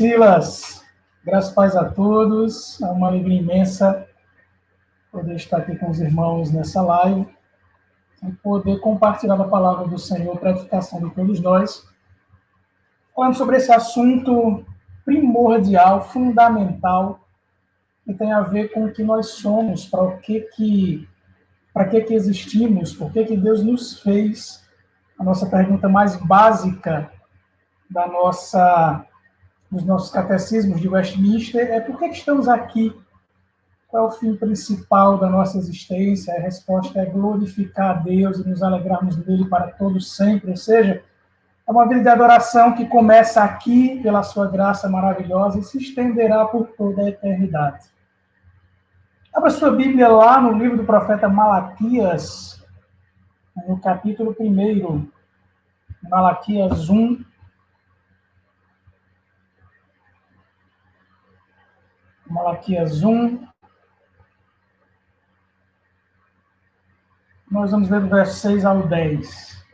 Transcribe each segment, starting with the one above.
Silas, graças e paz a todos. É uma alegria imensa poder estar aqui com os irmãos nessa live e poder compartilhar a palavra do Senhor para a edificação de todos nós, falando sobre esse assunto primordial, fundamental, que tem a ver com o que nós somos, para que existimos, por que Deus nos fez. A nossa pergunta mais básica dos nossos catecismos de Westminster é por que estamos aqui? Qual é o fim principal da nossa existência? A resposta é glorificar a Deus e nos alegrarmos dele para todos sempre. Ou seja, é uma vida de adoração que começa aqui pela sua graça maravilhosa e se estenderá por toda a eternidade. Abra sua Bíblia lá no livro do profeta Malaquias, no capítulo 1, Malaquias 1. Malaquias 1. Nós vamos ver do verso 6 ao 10.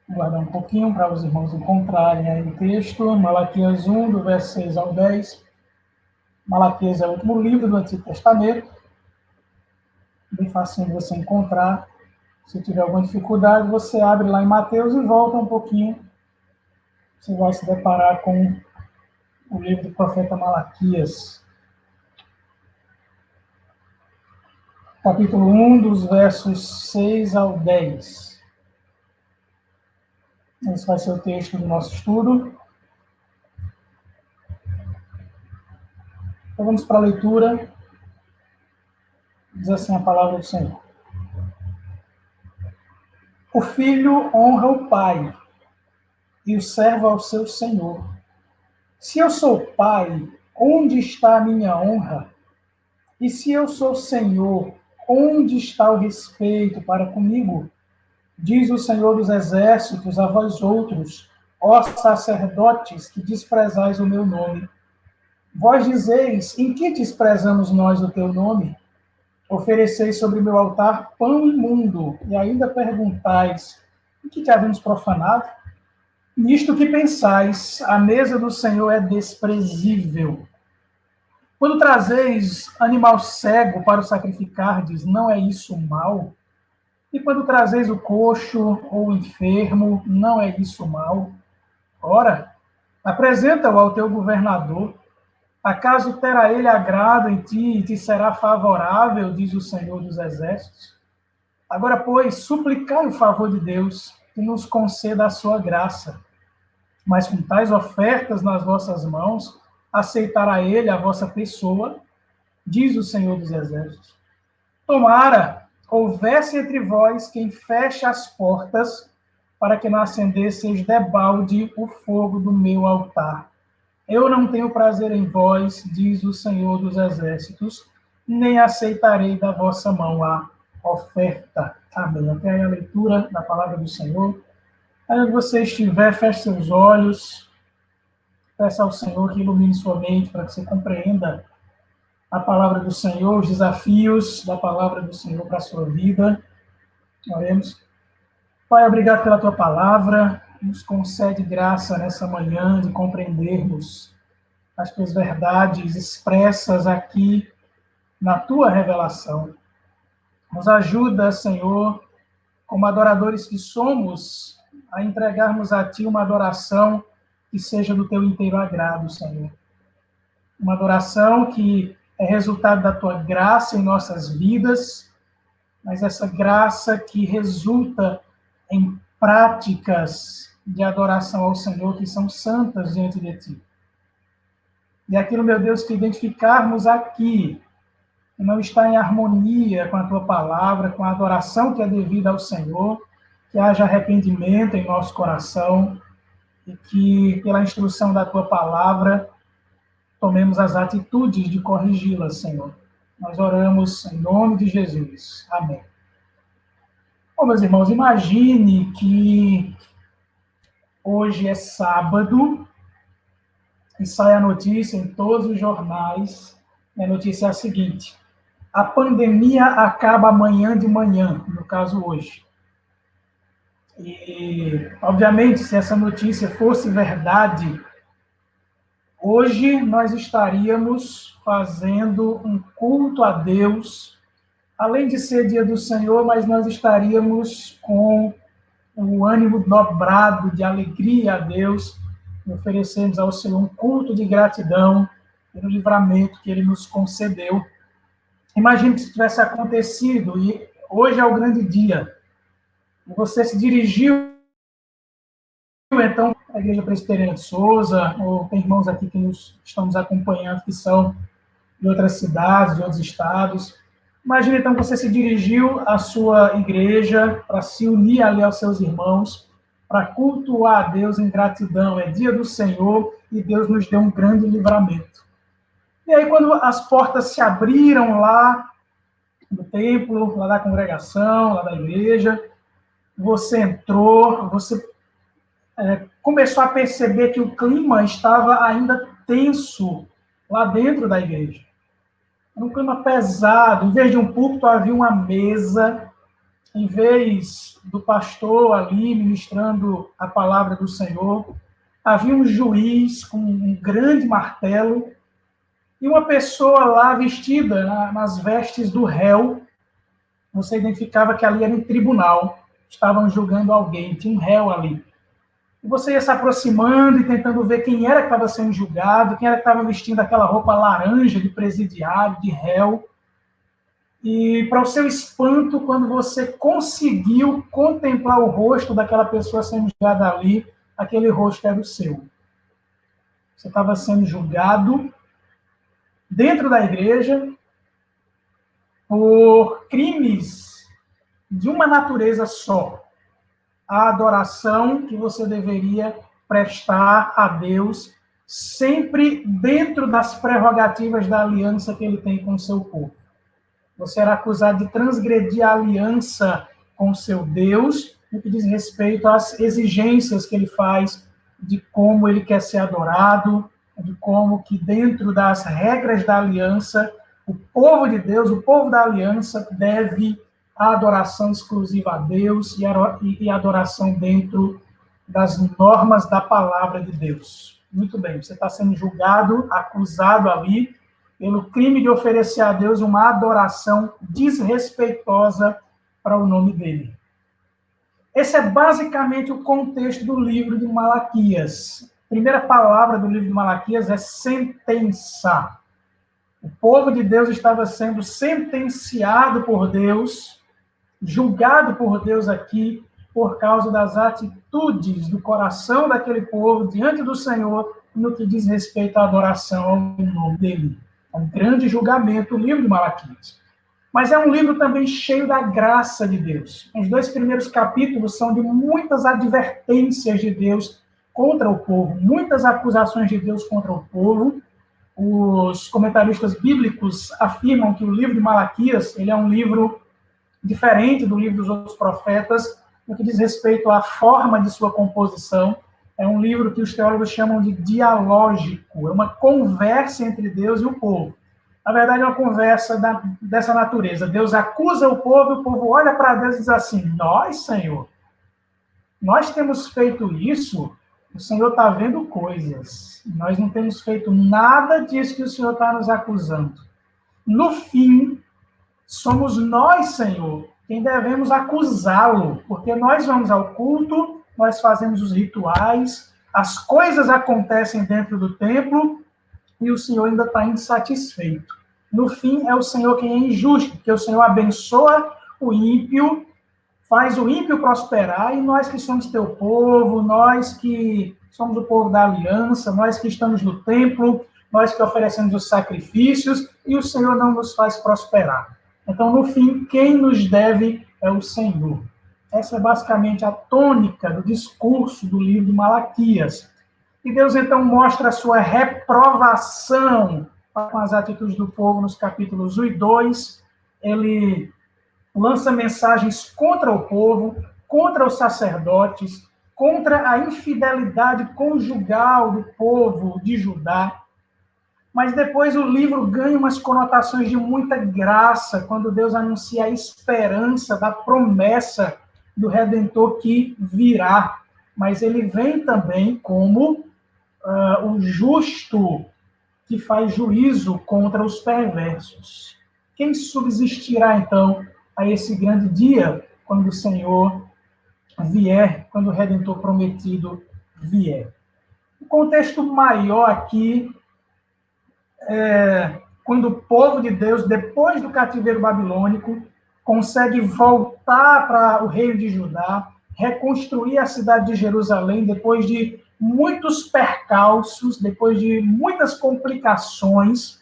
Vou guardar um pouquinho para os irmãos encontrarem aí o texto. Malaquias 1, do verso 6 ao 10. Malaquias é o último livro do Antigo Testamento. Bem facinho de você encontrar. Se tiver alguma dificuldade, você abre lá em Mateus e volta um pouquinho. Você vai se deparar com o livro do profeta Malaquias. Capítulo 1, dos versos 6 ao 10. Esse vai ser o texto do nosso estudo. Então vamos para a leitura. Diz assim a palavra do Senhor. O filho honra o pai, e o servo ao seu senhor. Se eu sou pai, onde está a minha honra? E se eu sou senhor, onde está o respeito para comigo? Diz o Senhor dos Exércitos a vós outros, ó sacerdotes, que desprezais o meu nome. Vós dizeis, em que desprezamos nós o teu nome? Ofereceis sobre meu altar pão imundo, e ainda perguntais, em que te havemos profanado? Nisto que pensais, a mesa do Senhor é desprezível. Quando trazeis animal cego para o sacrificardes, não é isso mal? E quando trazeis o coxo ou o enfermo, não é isso mal? Ora, apresenta-o ao teu governador. Acaso terá ele agrado em ti e te será favorável, diz o Senhor dos Exércitos? Agora, pois, suplicai o favor de Deus, que nos conceda a sua graça. Mas com tais ofertas nas vossas mãos, aceitará ele a vossa pessoa, diz o Senhor dos Exércitos. Tomara houvesse entre vós quem feche as portas, para que não acendesseis debalde o fogo do meu altar. Eu não tenho prazer em vós, diz o Senhor dos Exércitos, nem aceitarei da vossa mão a oferta. Amém. Até aí a leitura da palavra do Senhor. Aí onde você estiver, feche seus olhos, peça ao Senhor que ilumine sua mente para que você compreenda a palavra do Senhor, os desafios da palavra do Senhor para a sua vida. Oremos. Pai, obrigado pela tua palavra, nos concede graça nessa manhã de compreendermos as tuas verdades expressas aqui na tua revelação. Nos ajuda, Senhor, como adoradores que somos, a entregarmos a ti uma adoração que seja do teu inteiro agrado, Senhor. Uma adoração que é resultado da tua graça em nossas vidas, mas essa graça que resulta em práticas de adoração ao Senhor que são santas diante de ti. E aquilo, meu Deus, que identificarmos aqui, que não está em harmonia com a tua palavra, com a adoração que é devida ao Senhor, que haja arrependimento em nosso coração e que, pela instrução da tua palavra, tomemos as atitudes de corrigi-la, Senhor. Nós oramos em nome de Jesus. Amém. Bom, meus irmãos, imagine que hoje é sábado e sai a notícia em todos os jornais. E a notícia é a seguinte: a pandemia acaba amanhã de manhã, no caso hoje. E, obviamente, se essa notícia fosse verdade, hoje nós estaríamos fazendo um culto a Deus, além de ser dia do Senhor, mas nós estaríamos com o ânimo dobrado de alegria a Deus, e oferecemos ao Senhor um culto de gratidão pelo livramento que Ele nos concedeu. Imagine que isso tivesse acontecido, e hoje é o grande dia, e você se dirigiu, então, à Igreja Presbiteriana de Souza, ou tem irmãos aqui que estão nos acompanhando, que são de outras cidades, de outros estados. Imagine, então, que você se dirigiu à sua igreja para se unir ali aos seus irmãos, para cultuar a Deus em gratidão. É dia do Senhor e Deus nos deu um grande livramento. E aí, quando as portas se abriram lá do templo, lá da congregação, lá da igreja, você entrou, você começou a perceber que o clima estava ainda tenso lá dentro da igreja. Era um clima pesado. Em vez de um púlpito, havia uma mesa. Em vez do pastor ali ministrando a palavra do Senhor, havia um juiz com um grande martelo e uma pessoa lá vestida nas vestes do réu. Você identificava que ali era um tribunal. Estavam julgando alguém, tinha um réu ali. E você ia se aproximando e tentando ver quem era que estava sendo julgado, quem era que estava vestindo aquela roupa laranja de presidiário, de réu. E, para o seu espanto, quando você conseguiu contemplar o rosto daquela pessoa sendo julgada ali, aquele rosto era o seu. Você estava sendo julgado dentro da igreja por crimes de uma natureza só. A adoração que você deveria prestar a Deus, sempre dentro das prerrogativas da aliança que ele tem com o seu povo. Você era acusado de transgredir a aliança com o seu Deus, no que diz respeito às exigências que ele faz de como ele quer ser adorado, de como que dentro das regras da aliança, o povo de Deus, o povo da aliança, deve a adoração exclusiva a Deus e a adoração dentro das normas da palavra de Deus. Muito bem, você está sendo julgado, acusado ali, pelo crime de oferecer a Deus uma adoração desrespeitosa para o nome dele. Esse é basicamente o contexto do livro de Malaquias. A primeira palavra do livro de Malaquias é sentença. O povo de Deus estava sendo sentenciado por Deus, julgado por Deus aqui, por causa das atitudes do coração daquele povo diante do Senhor, no que diz respeito à adoração ao nome dele. É um grande julgamento, o livro de Malaquias. Mas é um livro também cheio da graça de Deus. Os 2 primeiros capítulos são de muitas advertências de Deus contra o povo, muitas acusações de Deus contra o povo. Os comentaristas bíblicos afirmam que o livro de Malaquias ele é um livro diferente do livro dos outros profetas, no que diz respeito à forma de sua composição. É um livro que os teólogos chamam de dialógico, é uma conversa entre Deus e o povo. Na verdade, é uma conversa dessa natureza. Deus acusa o povo olha para Deus e diz assim, nós, Senhor, nós temos feito isso, o Senhor está vendo coisas. Nós não temos feito nada disso que o Senhor está nos acusando. No fim, somos nós, Senhor, quem devemos acusá-lo, porque nós vamos ao culto, nós fazemos os rituais, as coisas acontecem dentro do templo e o Senhor ainda está insatisfeito. No fim, é o Senhor quem é injusto, porque o Senhor abençoa o ímpio, faz o ímpio prosperar, e nós que somos teu povo, nós que somos o povo da aliança, nós que estamos no templo, nós que oferecemos os sacrifícios, e o Senhor não nos faz prosperar. Então, no fim, quem nos deve é o Senhor. Essa é basicamente a tônica do discurso do livro de Malaquias. E Deus, então, mostra a sua reprovação com as atitudes do povo nos capítulos 1 e 2. Ele lança mensagens contra o povo, contra os sacerdotes, contra a infidelidade conjugal do povo de Judá. Mas depois o livro ganha umas conotações de muita graça, quando Deus anuncia a esperança da promessa do Redentor que virá, mas ele vem também como o justo que faz juízo contra os perversos. Quem subsistirá, então, a esse grande dia, quando o Senhor vier, quando o Redentor prometido vier? O contexto maior aqui é quando o povo de Deus, depois do cativeiro babilônico, consegue voltar para o reino de Judá, reconstruir a cidade de Jerusalém, depois de muitos percalços, depois de muitas complicações,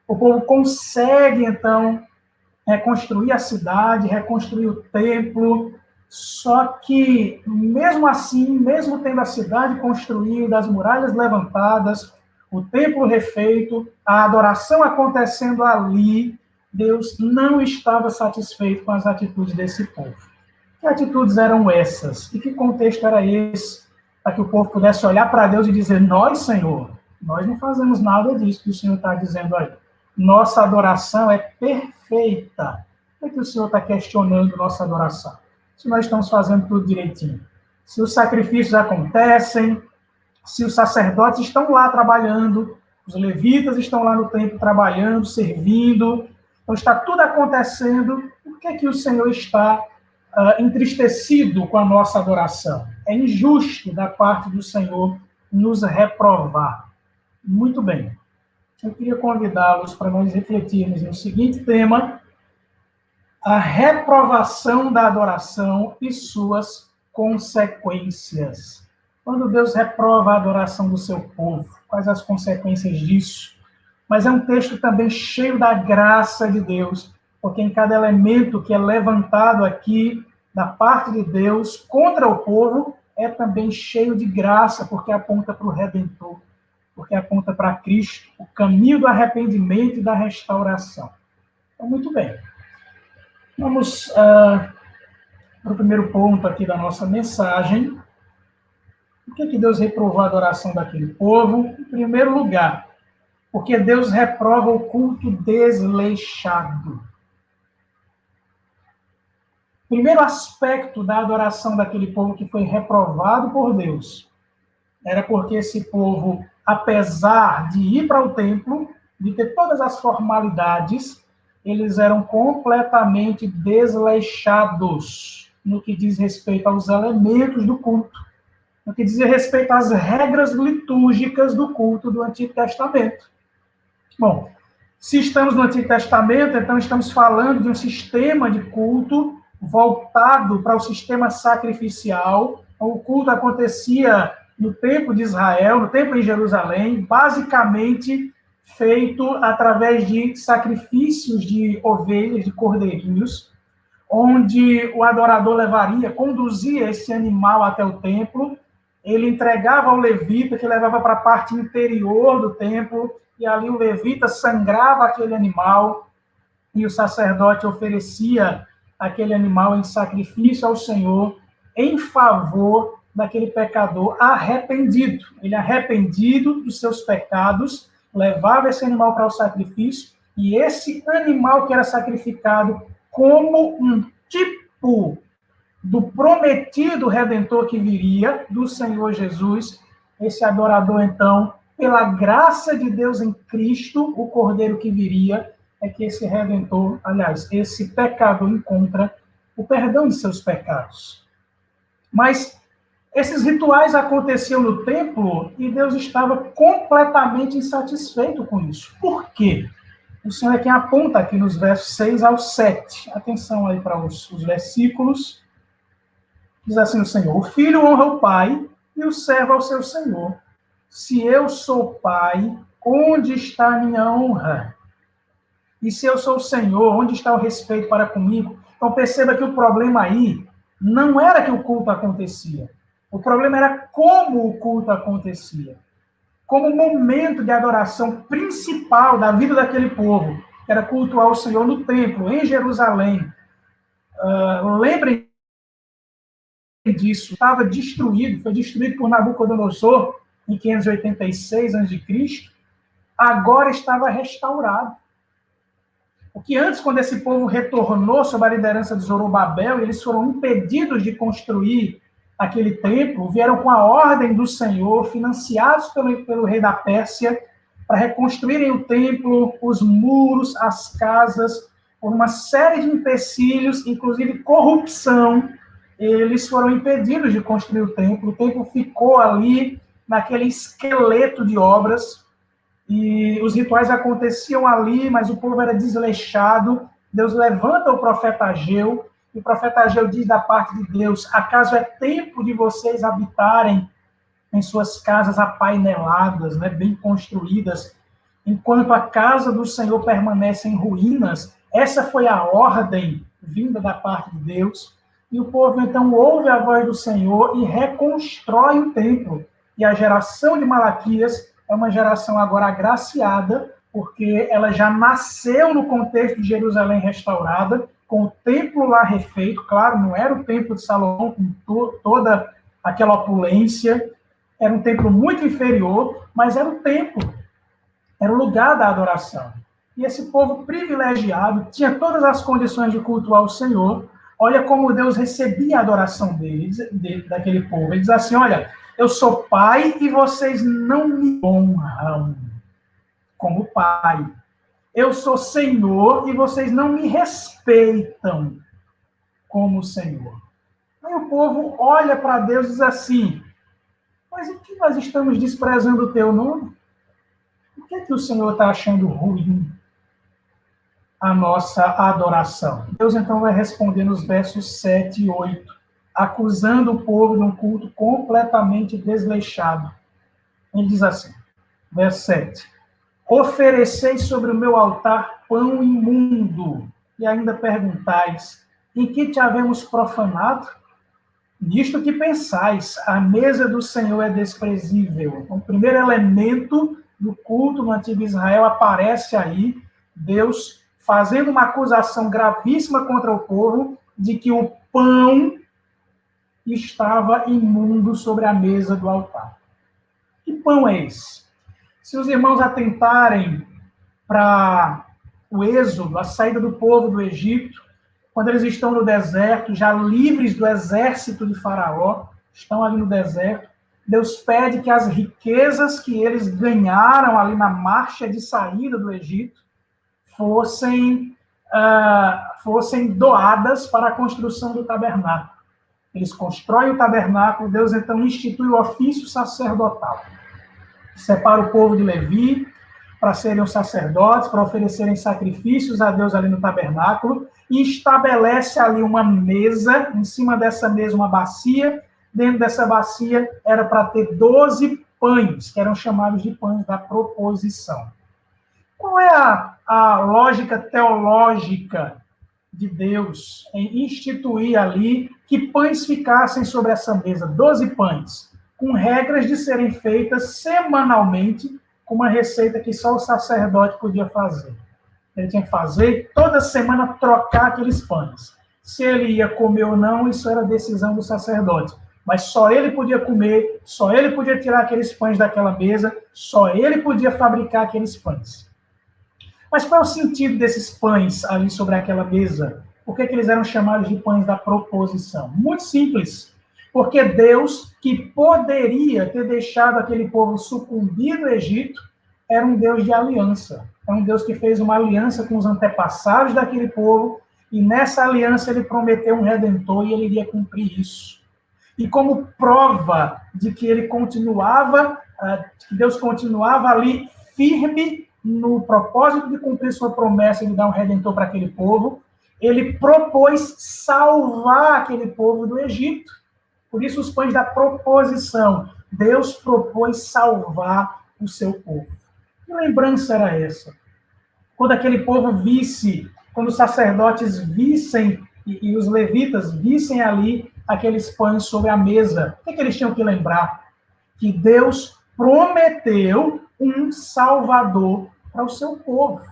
o povo consegue, então, reconstruir a cidade, reconstruir o templo, só que, mesmo assim, mesmo tendo a cidade construída, as muralhas levantadas, o templo refeito, a adoração acontecendo ali, Deus não estava satisfeito com as atitudes desse povo. Que atitudes eram essas? E que contexto era esse? Para que o povo pudesse olhar para Deus e dizer: nós, Senhor, nós não fazemos nada disso que o Senhor está dizendo aí. Nossa adoração é perfeita. Por que o Senhor está questionando nossa adoração? Se nós estamos fazendo tudo direitinho. Se os sacrifícios acontecem, se os sacerdotes estão lá trabalhando, os levitas estão lá no templo trabalhando, servindo, então está tudo acontecendo, por que o Senhor está entristecido com a nossa adoração? É injusto da parte do Senhor nos reprovar. Muito bem. Eu queria convidá-los para nós refletirmos no seguinte tema: a reprovação da adoração e suas consequências. Quando Deus reprova a adoração do seu povo, quais as consequências disso? Mas é um texto também cheio da graça de Deus, porque em cada elemento que é levantado aqui da parte de Deus contra o povo, é também cheio de graça, porque aponta para o Redentor, porque aponta para Cristo, o caminho do arrependimento e da restauração. Então, muito bem. Vamos para o primeiro ponto aqui da nossa mensagem. Por que Deus reprovou a adoração daquele povo? Em primeiro lugar, porque Deus reprova o culto desleixado. O primeiro aspecto da adoração daquele povo que foi reprovado por Deus era porque esse povo, apesar de ir para o templo, de ter todas as formalidades, eles eram completamente desleixados no que diz respeito aos elementos do culto, no que diz respeito às regras litúrgicas do culto do Antigo Testamento. Bom, se estamos no Antigo Testamento, então estamos falando de um sistema de culto voltado para o sistema sacrificial. O culto acontecia no templo de Israel, no templo em Jerusalém, basicamente feito através de sacrifícios de ovelhas, de cordeirinhos, onde o adorador conduzia esse animal até o templo, ele entregava ao levita, que levava para a parte interior do templo, e ali o levita sangrava aquele animal, e o sacerdote oferecia aquele animal em sacrifício ao Senhor, em favor daquele pecador arrependido. Ele, arrependido dos seus pecados, levava esse animal para o sacrifício, e esse animal que era sacrificado como um tipo do prometido Redentor que viria, do Senhor Jesus, esse adorador, então, pela graça de Deus em Cristo, o Cordeiro que viria, é que esse Redentor, aliás, esse pecador encontra o perdão de seus pecados. Mas esses rituais aconteciam no templo e Deus estava completamente insatisfeito com isso. Por quê? O Senhor é quem aponta aqui nos versos 6 ao 7. Atenção aí para os versículos. Diz assim o Senhor: o filho honra o pai e o servo ao seu senhor. Se eu sou pai, onde está a minha honra? E se eu sou o Senhor, onde está o respeito para comigo? Então perceba que o problema aí não era que o culto acontecia. O problema era como o culto acontecia. Como momento de adoração principal da vida daquele povo, que era cultuar o Senhor no templo, em Jerusalém. Lembrem disso, estava destruído, foi destruído por Nabucodonosor em 586 a.C., agora estava restaurado. Porque antes, quando esse povo retornou sob a liderança de Zorobabel, eles foram impedidos de construir aquele templo, vieram com a ordem do Senhor, financiados pelo rei da Pérsia, para reconstruírem o templo, os muros, as casas, por uma série de empecilhos, inclusive corrupção. Eles foram impedidos de construir o templo ficou ali naquele esqueleto de obras, e os rituais aconteciam ali, mas o povo era desleixado. Deus levanta o profeta Ageu, e o profeta Ageu diz da parte de Deus: acaso é tempo de vocês habitarem em suas casas apaineladas, né, bem construídas, enquanto a casa do Senhor permanece em ruínas? Essa foi a ordem vinda da parte de Deus. E o povo, então, ouve a voz do Senhor e reconstrói o templo. E a geração de Malaquias é uma geração agora agraciada, porque ela já nasceu no contexto de Jerusalém restaurada, com o templo lá refeito. Claro, não era o templo de Salomão com toda aquela opulência, era um templo muito inferior, mas era o templo, era o lugar da adoração. E esse povo privilegiado tinha todas as condições de cultuar o Senhor. Olha como Deus recebia a adoração daquele povo. Ele diz assim: olha, eu sou pai e vocês não me honram como pai. Eu sou Senhor e vocês não me respeitam como Senhor. Aí o povo olha para Deus e diz assim: mas em que nós estamos desprezando o teu nome? Por que o Senhor está achando ruim a nossa adoração? Deus então vai responder nos versos 7 e 8, acusando o povo de um culto completamente desleixado. Ele diz assim, verso 7: ofereceis sobre o meu altar pão imundo, e ainda perguntais: em que te havemos profanado? Nisto que pensais, a mesa do Senhor é desprezível. Então, o primeiro elemento do culto no antigo Israel aparece aí, Deus fazendo uma acusação gravíssima contra o povo de que o pão estava imundo sobre a mesa do altar. Que pão é esse? Se os irmãos atentarem para o êxodo, a saída do povo do Egito, quando eles estão no deserto, já livres do exército de Faraó, estão ali no deserto, Deus pede que as riquezas que eles ganharam ali na marcha de saída do Egito fossem doadas para a construção do tabernáculo. Eles constroem o tabernáculo, Deus então institui o ofício sacerdotal. Separa o povo de Levi para serem os sacerdotes, para oferecerem sacrifícios a Deus ali no tabernáculo, e estabelece ali uma mesa, em cima dessa mesa uma bacia, dentro dessa bacia era para ter 12 pães, que eram chamados de pães da proposição. Qual é a lógica teológica de Deus em instituir ali que pães ficassem sobre essa mesa? 12 pães, com regras de serem feitas semanalmente, com uma receita que só o sacerdote podia fazer. Ele tinha que fazer, toda semana, trocar aqueles pães. Se ele ia comer ou não, isso era decisão do sacerdote. Mas só ele podia comer, só ele podia tirar aqueles pães daquela mesa, só ele podia fabricar aqueles pães. Mas qual é o sentido desses pães ali sobre aquela mesa? Por que eles eram chamados de pães da proposição? Muito simples. Porque Deus, que poderia ter deixado aquele povo sucumbir no Egito, era um Deus de aliança. É um Deus que fez uma aliança com os antepassados daquele povo, e nessa aliança ele prometeu um redentor e ele iria cumprir isso. E como prova de que ele continuava, que Deus continuava ali firme no propósito de cumprir sua promessa de dar um redentor para aquele povo, ele propôs salvar aquele povo do Egito. Por isso os pães da proposição. Deus propôs salvar o seu povo. Que lembrança era essa? Quando aquele povo visse, quando os sacerdotes vissem e os levitas vissem ali aqueles pães sobre a mesa, o que eles tinham que lembrar? Que Deus prometeu um salvador para o seu povo.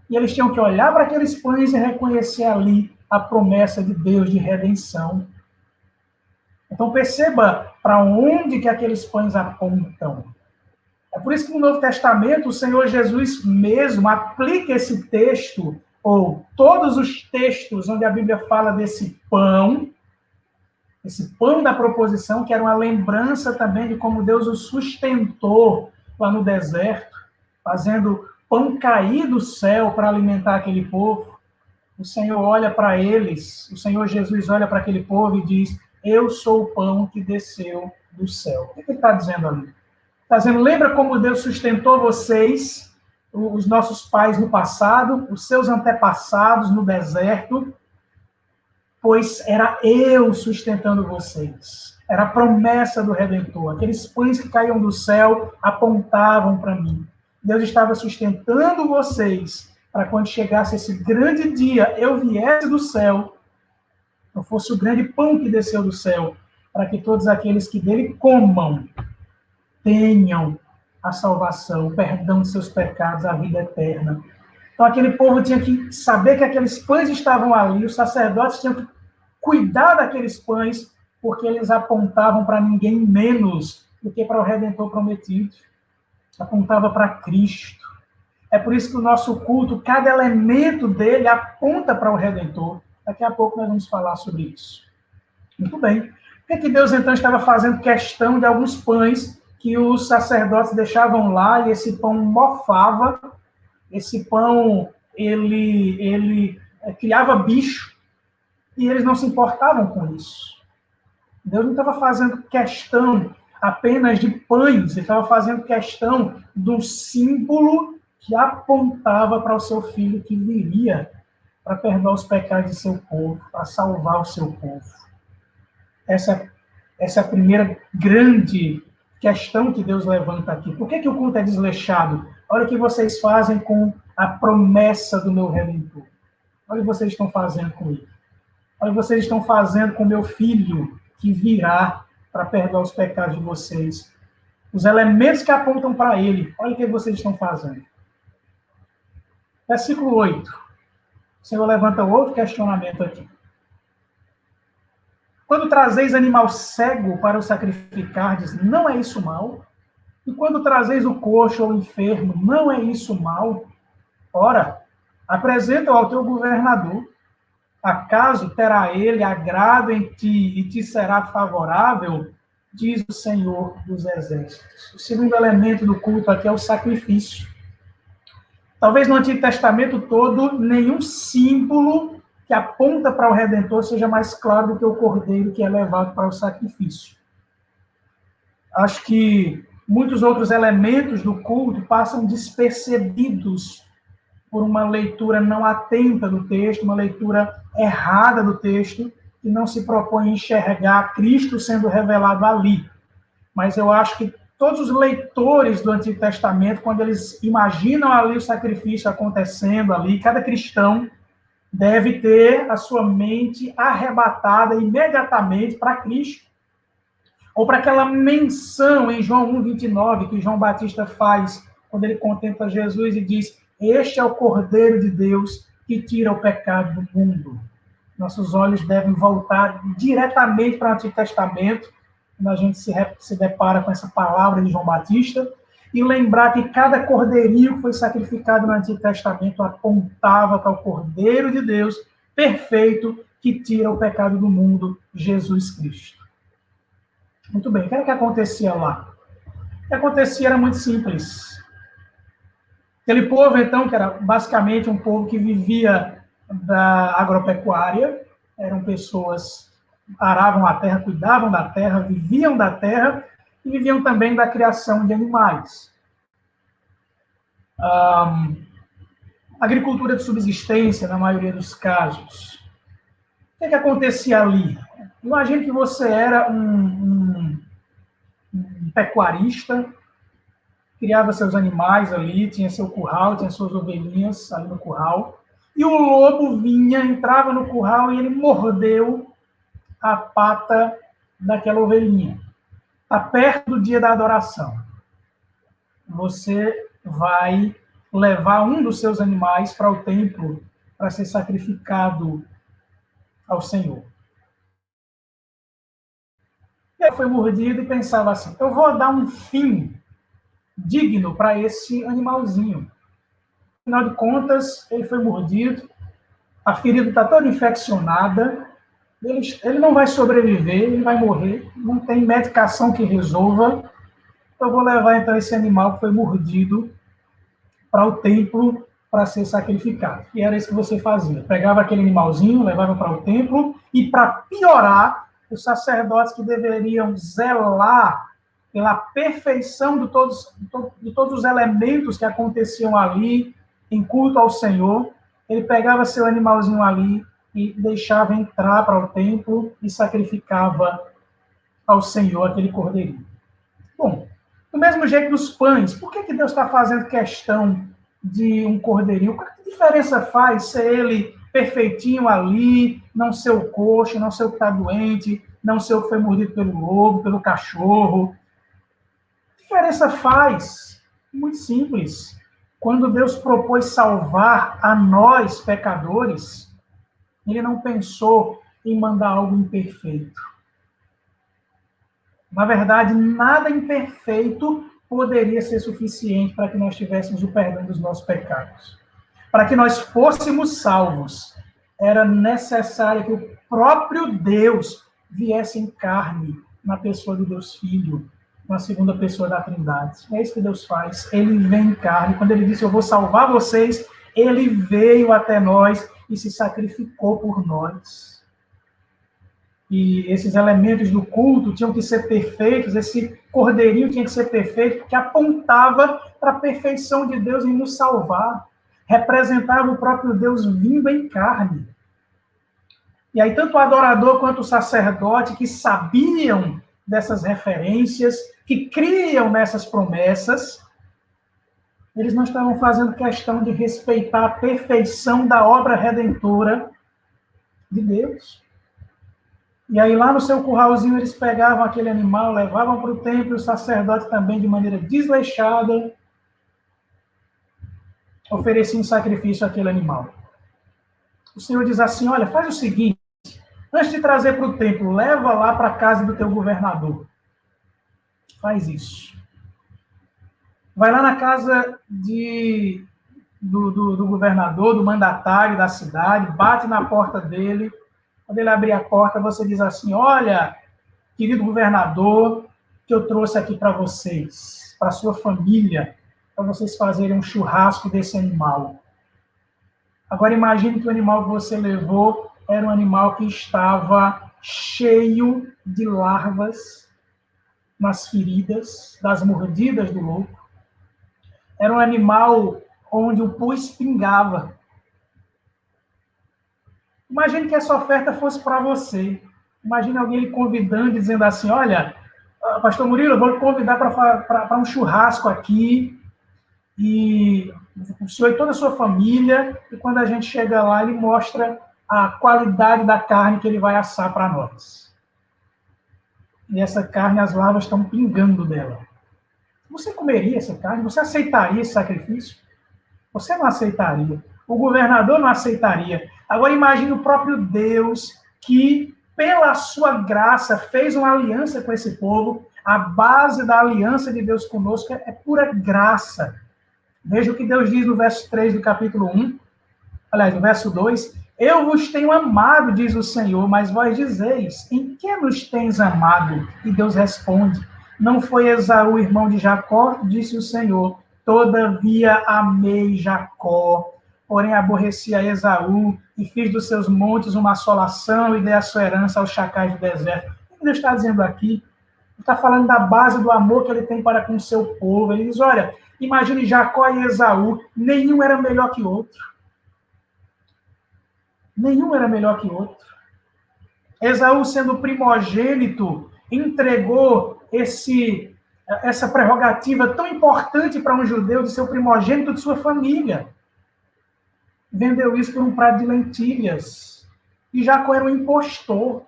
E eles tinham que olhar para aqueles pães e reconhecer ali a promessa de Deus de redenção. Então perceba para onde que aqueles pães apontam. É por isso que no Novo Testamento o Senhor Jesus mesmo aplica esse texto ou todos os textos onde a Bíblia fala desse pão, esse pão da proposição, que era uma lembrança também de como Deus o sustentou lá no deserto, fazendo pão cair do céu para alimentar aquele povo. O Senhor olha para eles, o Senhor Jesus olha para aquele povo e diz: eu sou o pão que desceu do céu. O que ele está dizendo ali? Está dizendo: lembra como Deus sustentou vocês, os nossos pais no passado, os seus antepassados no deserto? Pois era eu sustentando vocês. Era a promessa do Redentor. Aqueles pães que caíam do céu apontavam para mim. Deus estava sustentando vocês para quando chegasse esse grande dia, eu viesse do céu, eu fosse o grande pão que desceu do céu, para que todos aqueles que dele comam tenham a salvação, o perdão de seus pecados, a vida eterna. Então aquele povo tinha que saber que aqueles pães estavam ali, os sacerdotes tinham que cuidar daqueles pães, porque eles apontavam para ninguém menos do que para o Redentor prometido. Apontava para Cristo. É por isso que o nosso culto, cada elemento dele aponta para o Redentor. Daqui a pouco nós vamos falar sobre isso. Muito bem. Por que Deus, então, estava fazendo questão de alguns pães que os sacerdotes deixavam lá e esse pão mofava? Esse pão, ele criava bicho e eles não se importavam com isso. Deus não estava fazendo questão apenas de pães, ele estava fazendo questão do símbolo que apontava para o seu filho que viria para perdoar os pecados de seu povo, para salvar o seu povo. Essa é a primeira grande questão que Deus levanta aqui. Por que o culto é desleixado? Olha o que vocês fazem com a promessa do meu Redentor. Olha o que vocês estão fazendo com ele. Olha o que vocês estão fazendo com o meu filho que virá para perdoar os pecados de vocês. Os elementos que apontam para ele. Olha o que vocês estão fazendo. Versículo 8. O Senhor levanta outro questionamento aqui. Quando trazeis animal cego para o sacrificardes, não é isso mal? E quando trazeis o coxo ou o enfermo, não é isso mal? Ora, apresenta-o ao teu governador. Acaso terá ele agrado em ti e te será favorável? Diz o Senhor dos Exércitos. O segundo elemento do culto aqui é o sacrifício. Talvez no Antigo Testamento todo, nenhum símbolo que aponta para o Redentor seja mais claro do que o cordeiro que é levado para o sacrifício. Acho que muitos outros elementos do culto passam despercebidos por uma leitura não atenta do texto, uma leitura errada do texto, que não se propõe a enxergar Cristo sendo revelado ali. Mas eu acho que todos os leitores do Antigo Testamento, quando eles imaginam ali o sacrifício acontecendo ali, cada cristão deve ter a sua mente arrebatada imediatamente para Cristo. Ou para aquela menção em João 1,29, que João Batista faz, quando ele contempla Jesus e diz: este é o Cordeiro de Deus que tira o pecado do mundo. Nossos olhos devem voltar diretamente para o Antigo Testamento, quando a gente se depara com essa palavra de João Batista, e lembrar que cada cordeirinho que foi sacrificado no Antigo Testamento apontava para o Cordeiro de Deus perfeito que tira o pecado do mundo, Jesus Cristo. Muito bem, o que era que acontecia lá? O que acontecia era muito simples. Aquele povo, então, que era basicamente um povo que vivia da agropecuária, eram pessoas que aravam a terra, cuidavam da terra, viviam da terra e viviam também da criação de animais. Agricultura de subsistência, na maioria dos casos. O que acontecia ali? Imagine que você era um pecuarista, criava seus animais ali, tinha seu curral, tinha suas ovelhinhas ali no curral, e o lobo vinha, entrava no curral e ele mordeu a pata daquela ovelhinha. Está perto do dia da adoração. Você vai levar um dos seus animais para o templo para ser sacrificado ao Senhor. E ele foi mordido e pensava assim: eu vou dar um fim digno para esse animalzinho. Afinal de contas, ele foi mordido, a ferida está toda infeccionada, ele não vai sobreviver, ele vai morrer, não tem medicação que resolva. Eu vou levar, então, esse animal que foi mordido para o templo para ser sacrificado. E era isso que você fazia. Pegava aquele animalzinho, levava para o templo, e para piorar, os sacerdotes que deveriam zelar pela perfeição de todos os elementos que aconteciam ali, em culto ao Senhor, ele pegava seu animalzinho ali e deixava entrar para o templo e sacrificava ao Senhor aquele cordeirinho. Bom, do mesmo jeito dos pães, por que Deus está fazendo questão de um cordeirinho? Que diferença faz ser ele perfeitinho ali, não ser o coxo, não ser o que está doente, não ser o que foi mordido pelo lobo, pelo cachorro? Que diferença faz? Muito simples. Quando Deus propôs salvar a nós, pecadores, ele não pensou em mandar algo imperfeito. Na verdade, nada imperfeito poderia ser suficiente para que nós tivéssemos o perdão dos nossos pecados. Para que nós fôssemos salvos, era necessário que o próprio Deus viesse em carne na pessoa do Deus Filho, na segunda pessoa da Trindade. É isso que Deus faz. Ele vem em carne. Quando ele disse, eu vou salvar vocês, ele veio até nós e se sacrificou por nós. E esses elementos do culto tinham que ser perfeitos, esse cordeirinho tinha que ser perfeito, porque apontava para a perfeição de Deus em nos salvar. Representava o próprio Deus vindo em carne. E aí, tanto o adorador quanto o sacerdote, que sabiam dessas referências, que criam nessas promessas, eles não estavam fazendo questão de respeitar a perfeição da obra redentora de Deus. E aí, lá no seu curralzinho, eles pegavam aquele animal, levavam para o templo, e o sacerdote também, de maneira desleixada, oferecia um sacrifício àquele animal. O Senhor diz assim, olha, faz o seguinte, antes de trazer para o templo, leva lá para a casa do teu governador. Faz isso. Vai lá na casa do governador, do mandatário da cidade, bate na porta dele. Quando ele abrir a porta, você diz assim, olha, querido governador, que eu trouxe aqui para vocês, para a sua família, para vocês fazerem um churrasco desse animal. Agora imagine que o animal que você levou era um animal que estava cheio de larvas nas feridas, das mordidas do lobo. Era um animal onde o pus pingava. Imagine que essa oferta fosse para você. Imagine alguém lhe convidando, dizendo assim, olha, pastor Murilo, eu vou lhe convidar para um churrasco aqui, e o senhor e toda a sua família, e quando a gente chega lá, ele mostra a qualidade da carne que ele vai assar para nós. E essa carne, as larvas estão pingando dela. Você comeria essa carne? Você aceitaria esse sacrifício? Você não aceitaria. O governador não aceitaria. Agora imagine o próprio Deus que, pela sua graça, fez uma aliança com esse povo. A base da aliança de Deus conosco é pura graça. Veja o que Deus diz no verso 3 do capítulo 1. Aliás, no verso 2. Eu vos tenho amado, diz o Senhor, mas vós dizeis, em que nos tens amado? E Deus responde, não foi Esaú, irmão de Jacó? Disse o Senhor, todavia amei Jacó, porém aborreci a Esaú, e fiz dos seus montes uma assolação, e dei a sua herança aos chacais do deserto. O que Deus está dizendo aqui? Ele está falando da base do amor que ele tem para com o seu povo. Ele diz, olha, imagine Jacó e Esaú, nenhum era melhor que o outro. Nenhum era melhor que o outro. Esaú, sendo primogênito, entregou essa prerrogativa tão importante para um judeu de ser o primogênito de sua família. Vendeu isso por um prato de lentilhas. E Jacó era um impostor.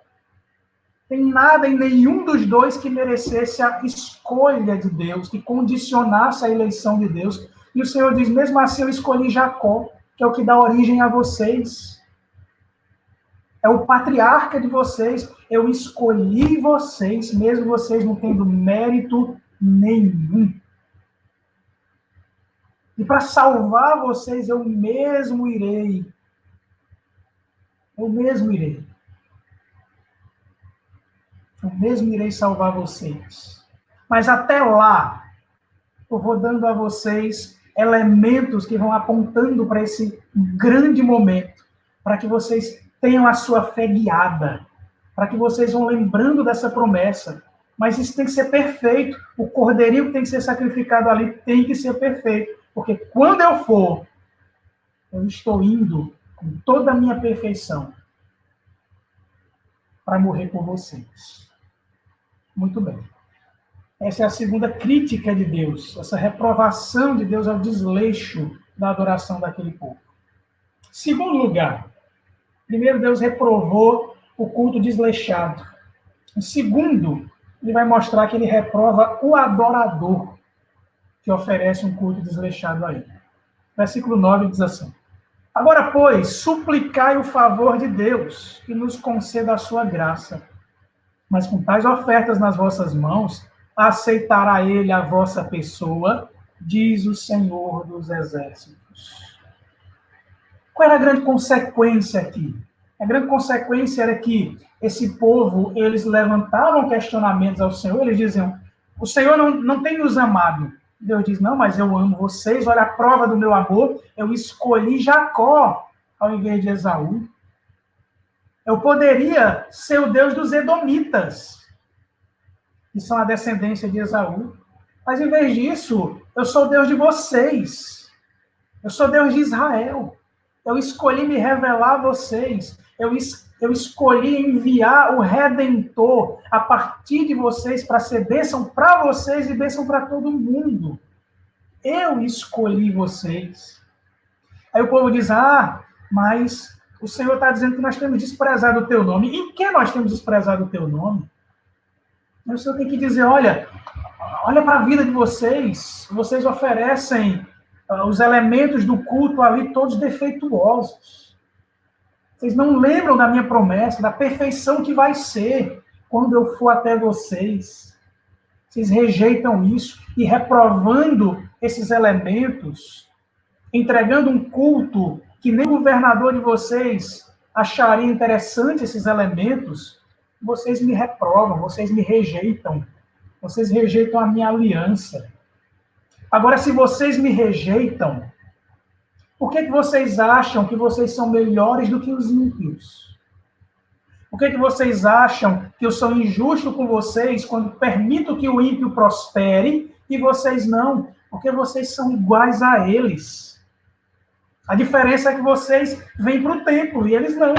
Tem nada em nenhum dos dois que merecesse a escolha de Deus, que condicionasse a eleição de Deus. E o Senhor diz, mesmo assim eu escolhi Jacó, que é o que dá origem a vocês. É o patriarca de vocês. Eu escolhi vocês, mesmo vocês não tendo mérito nenhum. E para salvar vocês, eu mesmo irei. Eu mesmo irei. Eu mesmo irei salvar vocês. Mas até lá, eu vou dando a vocês elementos que vão apontando para esse grande momento, para que vocês tenham a sua fé guiada, para que vocês vão lembrando dessa promessa. Mas isso tem que ser perfeito. O cordeirinho que tem que ser sacrificado ali tem que ser perfeito. Porque quando eu for, eu estou indo com toda a minha perfeição para morrer por vocês. Muito bem. Essa é a segunda crítica de Deus, essa reprovação de Deus ao desleixo da adoração daquele povo. Segundo lugar, primeiro Deus reprovou o culto desleixado. Em segundo, ele vai mostrar que ele reprova o adorador que oferece um culto desleixado a ele. Versículo 9 diz assim: Agora, pois, suplicai o favor de Deus, que nos conceda a sua graça. Mas com tais ofertas nas vossas mãos, aceitará ele a vossa pessoa, diz o Senhor dos Exércitos. Qual era a grande consequência aqui? A grande consequência era que esse povo, eles levantavam questionamentos ao Senhor, eles diziam, o Senhor não tem nos amado. Deus diz, não, mas eu amo vocês, olha a prova do meu amor, eu escolhi Jacó ao invés de Esaú. Eu poderia ser o Deus dos Edomitas, que são a descendência de Esaú. Mas, em vez disso, eu sou o Deus de vocês. Eu sou Deus de Israel. Eu escolhi me revelar a vocês. Eu escolhi enviar o Redentor a partir de vocês para ser bênção para vocês e bênção para todo mundo. Eu escolhi vocês. Aí o povo diz, mas o Senhor está dizendo que nós temos desprezado o teu nome. Em que nós temos desprezado o teu nome? O Senhor tem que dizer, olha para a vida de vocês. Vocês oferecem os elementos do culto ali todos defeituosos. Vocês não lembram da minha promessa, da perfeição que vai ser quando eu for até vocês. Vocês rejeitam isso e reprovando esses elementos, entregando um culto que nem o governador de vocês acharia interessante esses elementos, vocês me reprovam, vocês me rejeitam. Vocês rejeitam a minha aliança. Agora, se vocês me rejeitam, por que vocês acham que vocês são melhores do que os ímpios? Por que vocês acham que eu sou injusto com vocês quando permito que o ímpio prospere e vocês não? Porque vocês são iguais a eles. A diferença é que vocês vêm para o templo e eles não.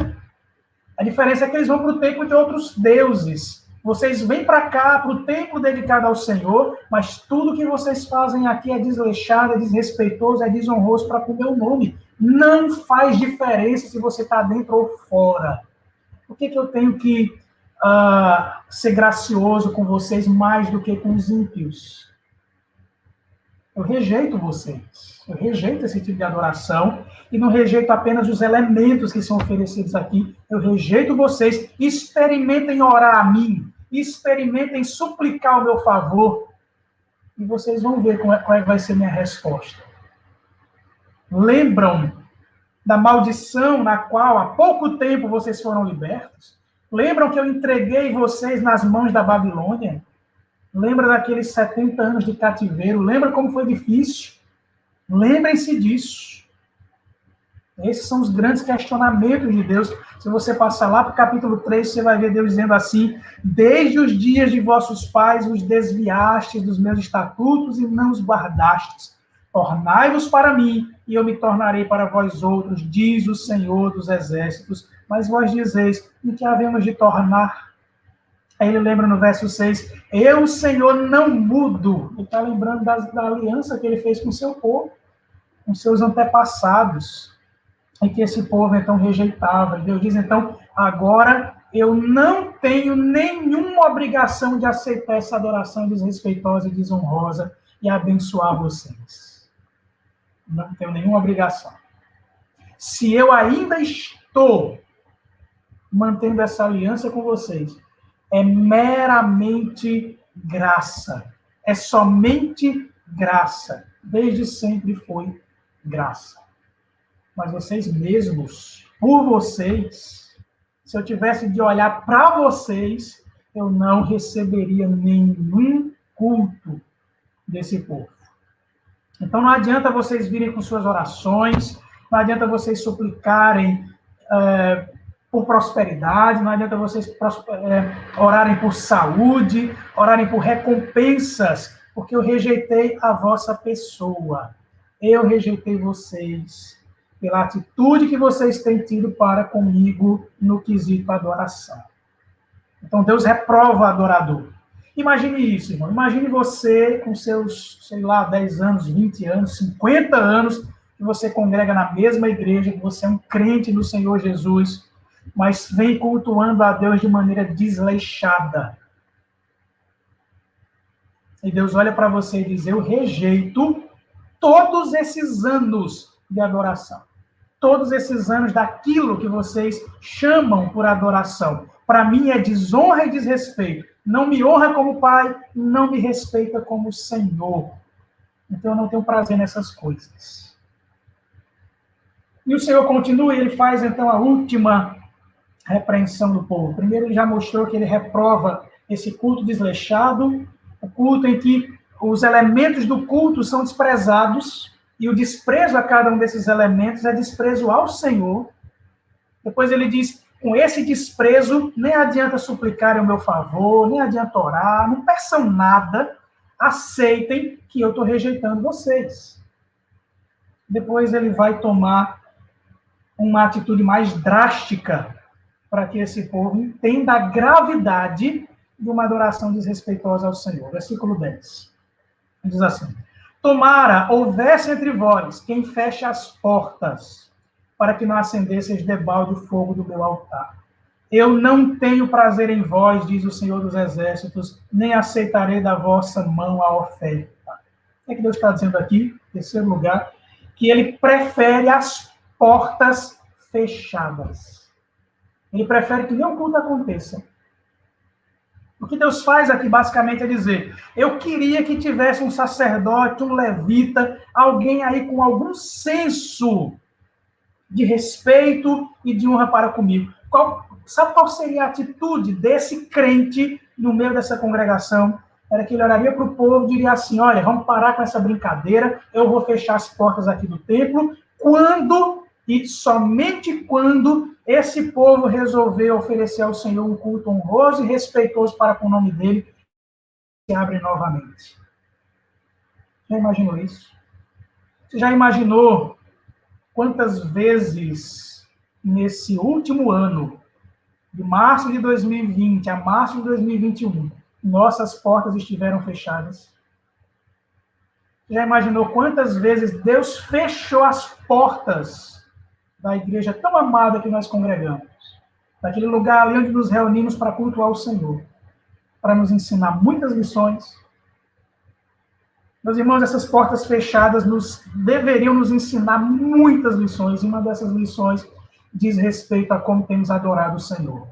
A diferença é que eles vão para o templo de outros deuses. Vocês vêm para cá, para o templo dedicado ao Senhor, mas tudo que vocês fazem aqui é desleixado, é desrespeitoso, é desonroso para o meu nome. Não faz diferença se você está dentro ou fora. Por que eu tenho que ser gracioso com vocês mais do que com os ímpios? Eu rejeito vocês. Eu rejeito esse tipo de adoração e não rejeito apenas os elementos que são oferecidos aqui. Eu rejeito vocês. Experimentem orar a mim. Experimentem suplicar o meu favor. E vocês vão ver qual é que vai ser minha resposta. Lembram da maldição na qual há pouco tempo vocês foram libertos? Lembram que eu entreguei vocês nas mãos da Babilônia? Lembra daqueles 70 anos de cativeiro? Lembra como foi difícil? Lembrem-se disso. Esses são os grandes questionamentos de Deus. Se você passar lá para o capítulo 3, você vai ver Deus dizendo assim, desde os dias de vossos pais os desviastes dos meus estatutos e não os guardastes. Tornai-vos para mim, e eu me tornarei para vós outros, diz o Senhor dos Exércitos. Mas vós dizeis, em que havemos de tornar? Aí ele lembra no verso 6, eu, Senhor, não mudo. Ele está lembrando da aliança que ele fez com o seu povo, com seus antepassados, e que esse povo, então, rejeitava. E Deus diz, então, agora eu não tenho nenhuma obrigação de aceitar essa adoração desrespeitosa e desonrosa e abençoar vocês. Não tenho nenhuma obrigação. Se eu ainda estou mantendo essa aliança com vocês, é meramente graça. É somente graça. desde sempre foi graça. Mas vocês mesmos, por vocês, se eu tivesse de olhar para vocês, eu não receberia nenhum culto desse povo. Então não adianta vocês virem com suas orações, não adianta vocês suplicarem por prosperidade, não adianta vocês orarem por saúde, orarem por recompensas, porque eu rejeitei a vossa pessoa. Eu rejeitei vocês pela atitude que vocês têm tido para comigo no quesito adoração. Então Deus reprova o adorador. Imagine isso, irmão. Imagine você com seus, 10 anos, 20 anos, 50 anos, que você congrega na mesma igreja, que você é um crente no Senhor Jesus, mas vem cultuando a Deus de maneira desleixada. E Deus olha para você e diz: eu rejeito todos esses anos de adoração. Todos esses anos daquilo que vocês chamam por adoração. Para mim é desonra e desrespeito. Não me honra como pai, não me respeita como Senhor. Então eu não tenho prazer nessas coisas. E o Senhor continua, e ele faz então a última repreensão do povo. Primeiro ele já mostrou que ele reprova esse culto desleixado, o culto em que os elementos do culto são desprezados, e o desprezo a cada um desses elementos é desprezo ao Senhor. Depois ele diz: com esse desprezo, nem adianta suplicar em meu favor, nem adianta orar, não peçam nada, aceitem que eu estou rejeitando vocês. Depois ele vai tomar uma atitude mais drástica para que esse povo entenda a gravidade de uma adoração desrespeitosa ao Senhor. Versículo 10. Diz assim: tomara houvesse entre vós quem feche as portas, para que não acendesseis debalde o fogo do meu altar. Eu não tenho prazer em vós, diz o Senhor dos Exércitos, nem aceitarei da vossa mão a oferta. O que Deus está dizendo aqui, em terceiro lugar? Que ele prefere as portas fechadas. Ele prefere que nenhum culto aconteça. O que Deus faz aqui, basicamente, é dizer: eu queria que tivesse um sacerdote, um levita, alguém aí com algum senso de respeito e de honra para comigo. Sabe qual seria a atitude desse crente no meio dessa congregação? Era que ele oraria para o povo e diria assim: olha, vamos parar com essa brincadeira, eu vou fechar as portas aqui do templo, quando, e somente quando, esse povo resolver oferecer ao Senhor um culto honroso e respeitoso para com o nome dele, se abre novamente. Já imaginou isso? Você já imaginou quantas vezes, nesse último ano, de março de 2020 a março de 2021, nossas portas estiveram fechadas? Já imaginou quantas vezes Deus fechou as portas da igreja tão amada que nós congregamos? Daquele lugar ali onde nos reunimos para cultuar o Senhor, para nos ensinar muitas lições. Meus irmãos, essas portas fechadas deveriam nos ensinar muitas lições, e uma dessas lições diz respeito a como temos adorado o Senhor.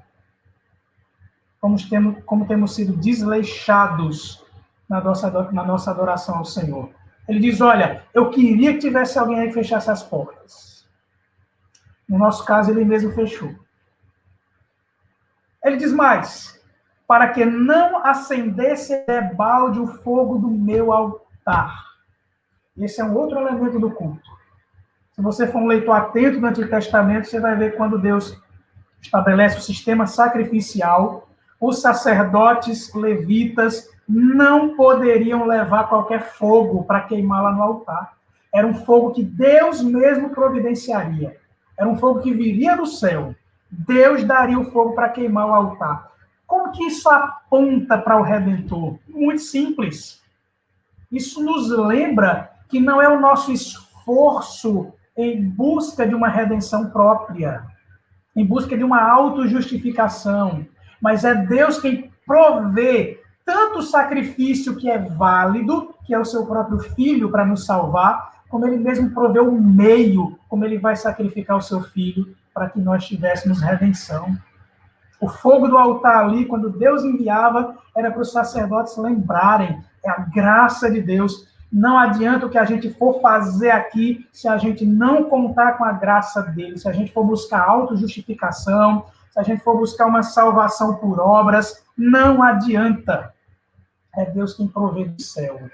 Como temos sido desleixados na nossa adoração ao Senhor. Ele diz: olha, eu queria que tivesse alguém aí que fechasse as portas. No nosso caso, ele mesmo fechou. Ele diz mais: para que não acendesse debalde o fogo do meu altar. Esse é um outro elemento do culto. Se você for um leitor atento no Antigo Testamento, você vai ver quando Deus estabelece o sistema sacrificial, os sacerdotes levitas não poderiam levar qualquer fogo para queimar lá no altar. Era um fogo que Deus mesmo providenciaria. Era um fogo que viria do céu. Deus daria o fogo para queimar o altar. Como que isso aponta para o Redentor? Muito simples. Isso nos lembra que não é o nosso esforço em busca de uma redenção própria, em busca de uma autojustificação, mas é Deus quem provê tanto o sacrifício que é válido, que é o seu próprio Filho para nos salvar, como ele mesmo proveu o meio, como ele vai sacrificar o seu Filho para que nós tivéssemos redenção. O fogo do altar ali, quando Deus enviava, era para os sacerdotes lembrarem, é a graça de Deus Não adianta o que a gente for fazer aqui se a gente não contar com a graça dele, se a gente for buscar autojustificação, se a gente for buscar uma salvação por obras, não adianta. É Deus quem provê do céu.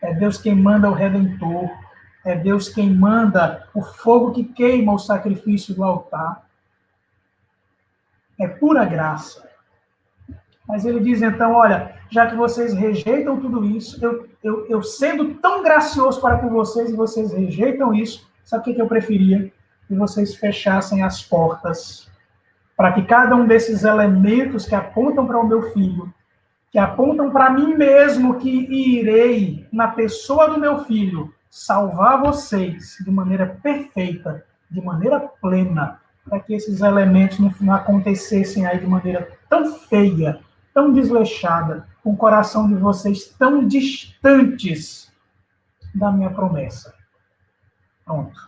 É Deus quem manda o Redentor. É Deus quem manda o fogo que queima o sacrifício do altar. É pura graça. Mas ele diz, então, olha, já que vocês rejeitam tudo isso, eu sendo tão gracioso para com vocês e vocês rejeitam isso, sabe o que eu preferia? Que vocês fechassem as portas para que cada um desses elementos que apontam para o meu filho, que apontam para mim mesmo, que irei, na pessoa do meu filho, salvar vocês de maneira perfeita, de maneira plena, para que esses elementos não acontecessem aí de maneira tão feia, tão desleixada, com o coração de vocês tão distantes da minha promessa. Pronto.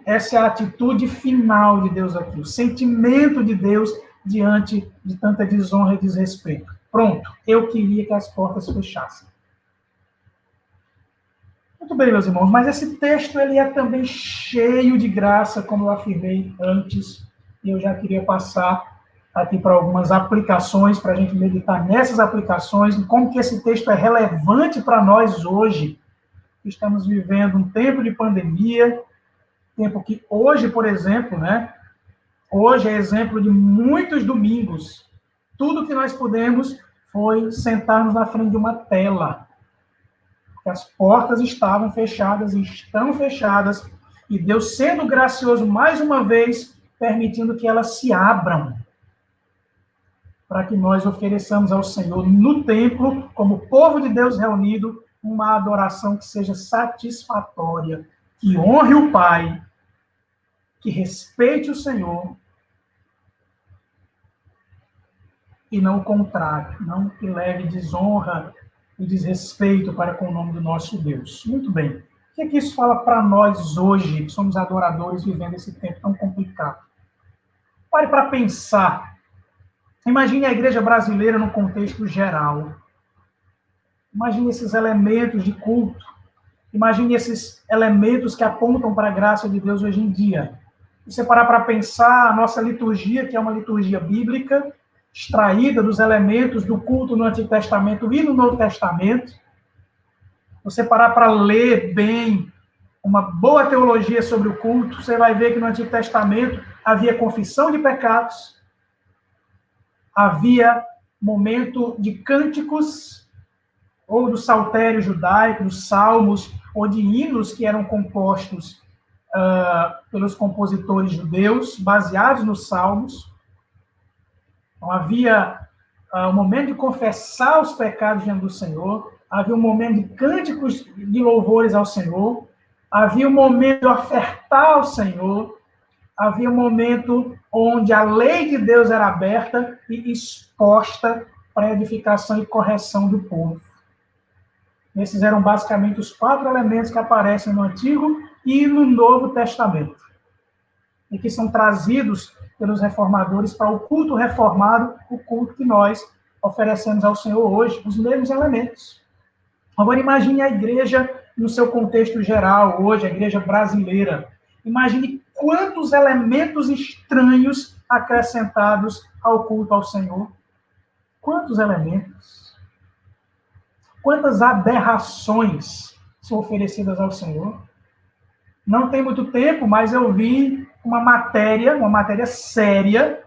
Essa é a atitude final de Deus aqui, o sentimento de Deus diante de tanta desonra e desrespeito. Pronto, eu queria que as portas fechassem. Muito bem, meus irmãos, mas esse texto ele é também cheio de graça, como eu afirmei antes, e eu já queria passar aqui para algumas aplicações, para a gente meditar nessas aplicações, e como que esse texto é relevante para nós hoje. Estamos vivendo um tempo de pandemia, tempo que hoje, por exemplo, né? Hoje é exemplo de muitos domingos. Tudo que nós pudemos foi sentarmos na frente de uma tela. Porque as portas estavam fechadas e estão fechadas. E Deus, sendo gracioso mais uma vez, permitindo que elas se abram. Para que nós ofereçamos ao Senhor no templo, como povo de Deus reunido, uma adoração que seja satisfatória, que honre o Pai, que respeite o Senhor, e não o contrário, não que leve desonra e desrespeito para com o nome do nosso Deus. Muito bem. O que é que isso fala para nós hoje, que somos adoradores vivendo esse tempo tão complicado? Pare para pensar. Imagine a igreja brasileira no contexto geral. Imagine esses elementos de culto. Imagine esses elementos que apontam para a graça de Deus hoje em dia. Você parar para pensar a nossa liturgia, que é uma liturgia bíblica, extraída dos elementos do culto no Antigo Testamento e no Novo Testamento. Você parar para ler bem uma boa teologia sobre o culto, você vai ver que no Antigo Testamento havia confissão de pecados, havia momento de cânticos, ou do saltério judaico, dos salmos, ou de hinos que eram compostos pelos compositores judeus, baseados nos salmos. Então, havia um momento de confessar os pecados diante do Senhor, havia um momento de cânticos de louvores ao Senhor, havia um momento de ofertar ao Senhor, havia um momento onde a lei de Deus era aberta e exposta para a edificação e correção do povo. Esses eram basicamente os 4 elementos que aparecem no Antigo e no Novo Testamento, e que são trazidos pelos reformadores para o culto reformado, o culto que nós oferecemos ao Senhor hoje, os mesmos elementos. Agora imagine a igreja no seu contexto geral, hoje, a igreja brasileira. Imagine quantos elementos estranhos acrescentados ao culto ao Senhor. Quantos elementos? Quantas aberrações são oferecidas ao Senhor? Não tem muito tempo, mas eu vi uma matéria séria,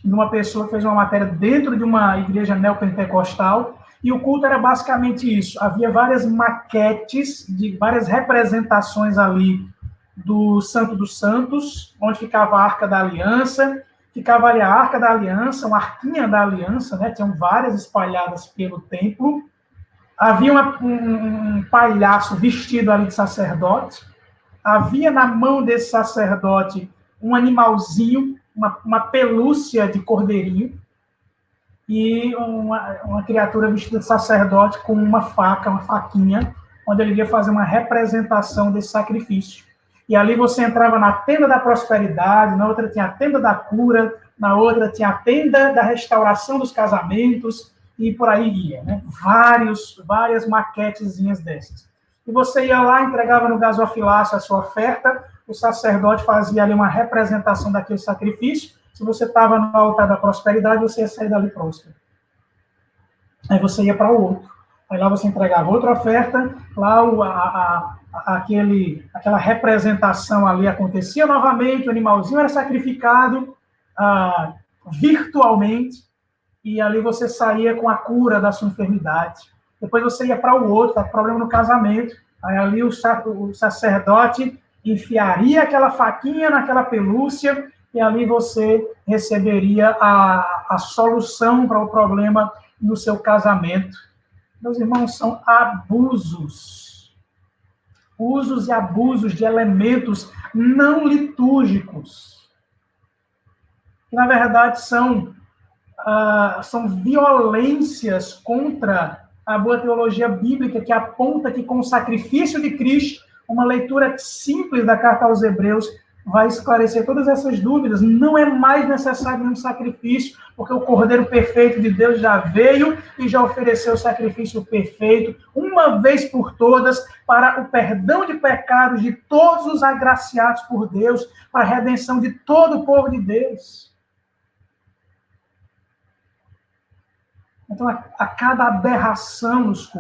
de uma pessoa que fez uma matéria dentro de uma igreja neopentecostal, e o culto era basicamente isso. Havia várias maquetes, de várias representações ali do Santo dos Santos, onde ficava a Arca da Aliança, ficava ali a Arca da Aliança, uma arquinha da Aliança, né? Tinham várias espalhadas pelo templo. Havia um palhaço vestido ali de sacerdote. Havia na mão desse sacerdote um animalzinho, uma pelúcia de cordeirinho, e uma criatura vestida de sacerdote com uma faca, uma faquinha, onde ele ia fazer uma representação desse sacrifício. E ali você entrava na tenda da prosperidade, na outra tinha a tenda da cura, na outra tinha a tenda da restauração dos casamentos, e por aí ia, né? Várias maquetezinhas dessas. E você ia lá, entregava no gasofilácio a sua oferta, o sacerdote fazia ali uma representação daquele sacrifício. Se você estava no altar da prosperidade, você ia sair dali próspero. Aí você ia para o outro. Aí lá você entregava outra oferta, lá aquela representação ali acontecia novamente, o animalzinho era sacrificado virtualmente, e ali você saía com a cura da sua enfermidade. Depois você ia para o outro, tá com problema no casamento, aí ali o sacerdote enfiaria aquela faquinha naquela pelúcia, e ali você receberia a solução para o problema no seu casamento. Meus irmãos, são abusos. Usos e abusos de elementos não litúrgicos. Que, na verdade, são violências contra a boa teologia bíblica, que aponta que com o sacrifício de Cristo, uma leitura simples da carta aos Hebreus vai esclarecer todas essas dúvidas. Não é mais necessário nenhum sacrifício, porque o Cordeiro perfeito de Deus já veio e já ofereceu o sacrifício perfeito, uma vez por todas, para o perdão de pecados de todos os agraciados por Deus, para a redenção de todo o povo de Deus. Então, a cada aberração nos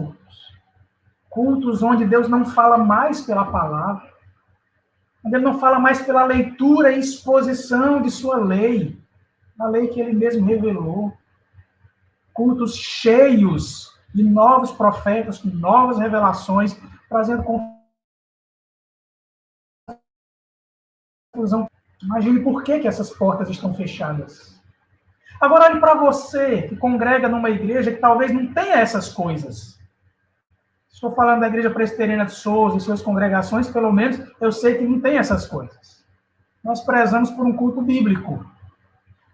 cultos onde Deus não fala mais pela palavra, onde Ele não fala mais pela leitura e exposição de sua lei, a lei que Ele mesmo revelou, cultos cheios de novos profetas, com novas revelações, trazendo confusão. Imagine por que essas portas estão fechadas. Agora, olhe para você, que congrega numa igreja que talvez não tenha essas coisas. Estou falando da Igreja Presbiteriana de Souza e suas congregações, pelo menos eu sei que não tem essas coisas. Nós prezamos por um culto bíblico.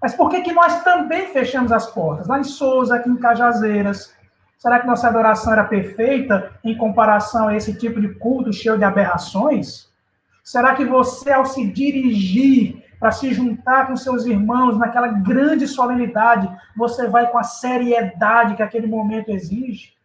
Mas por que nós também fechamos as portas? Lá em Souza, aqui em Cajazeiras, será que nossa adoração era perfeita em comparação a esse tipo de culto cheio de aberrações? Será que você, ao se dirigir para se juntar com seus irmãos naquela grande solenidade, você vai com a seriedade que aquele momento exige?